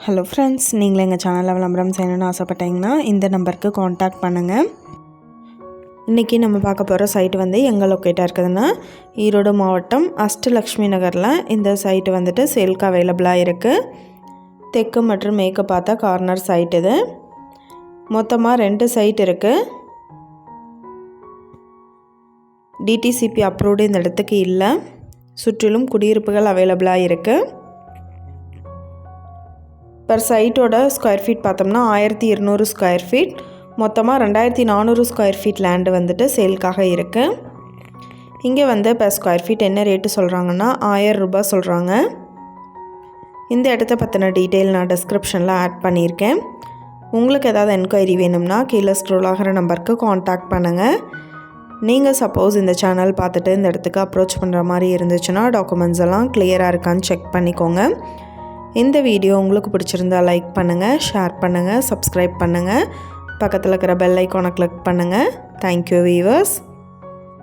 Hello friends, நீங்களும் எங்கள் சேனலில் விளம்பரம் செய்யணும்னு ஆசைப்பட்டீங்கன்னா இந்த நம்பருக்கு காண்டாக்ட் பண்ணுங்கள். இன்றைக்கி நம்ம பார்க்க போகிற சைட்டு எங்கே லொக்கேட்டாக இருக்குதுன்னா ஈரோடு மாவட்டம் அஷ்டலக்ஷ்மி நகரில் இந்த சைட்டு சேலுக்கு அவைலபிளாக இருக்குது. தெற்கு மற்றும் மேற்கு பார்த்த கார்னர் சைட் இது. மொத்தமாக 2 சைட் இருக்குது. டிடிசிபி அப்ரூவ்டு இந்த இடத்துக்கு இல்லை. சுற்றிலும் குடியிருப்புகள் அவைலபிளாக இருக்குது. பர் சைட்டோட ஸ்கொயர் ஃபீட் பார்த்தோம்னா 1200 ஸ்கொயர் ஃபீட். மொத்தமாக 2400 ஸ்கொயர் ஃபீட் லேண்டு சேலுக்காக இருக்குது. இங்கே பர் ஸ்கொயர் ஃபீட் என்ன ரேட்டு சொல்கிறாங்கன்னா 1000 ரூபாய் சொல்கிறாங்க. இந்த இடத்த பற்றின டீட்டெயில் நான் டிஸ்கிரிப்ஷனில் ஆட் பண்ணியிருக்கேன். உங்களுக்கு ஏதாவது என்கொயரி வேணும்னா கீழே ஸ்க்ரோல் ஆகிற நம்பருக்கு காண்டாக்ட் பண்ணுங்கள். நீங்கள் சப்போஸ் இந்த சேனல் பார்த்துட்டு இந்த இடத்துக்கு அப்ரோச் பண்ணுற மாதிரி இருந்துச்சுன்னா டாக்குமெண்ட்ஸ் எல்லாம் கிளியராக இருக்கான்னு செக் பண்ணிக்கோங்க. இந்த வீடியோ உங்களுக்கு பிடிச்சிருந்தா லைக் பண்ணுங்கள், ஷேர் பண்ணுங்கள், சப்ஸ்கிரைப் பண்ணுங்கள். பக்கத்தில் இருக்கிற பெல் ஐக்கானை கிளிக் பண்ணுங்கள். Thank you viewers.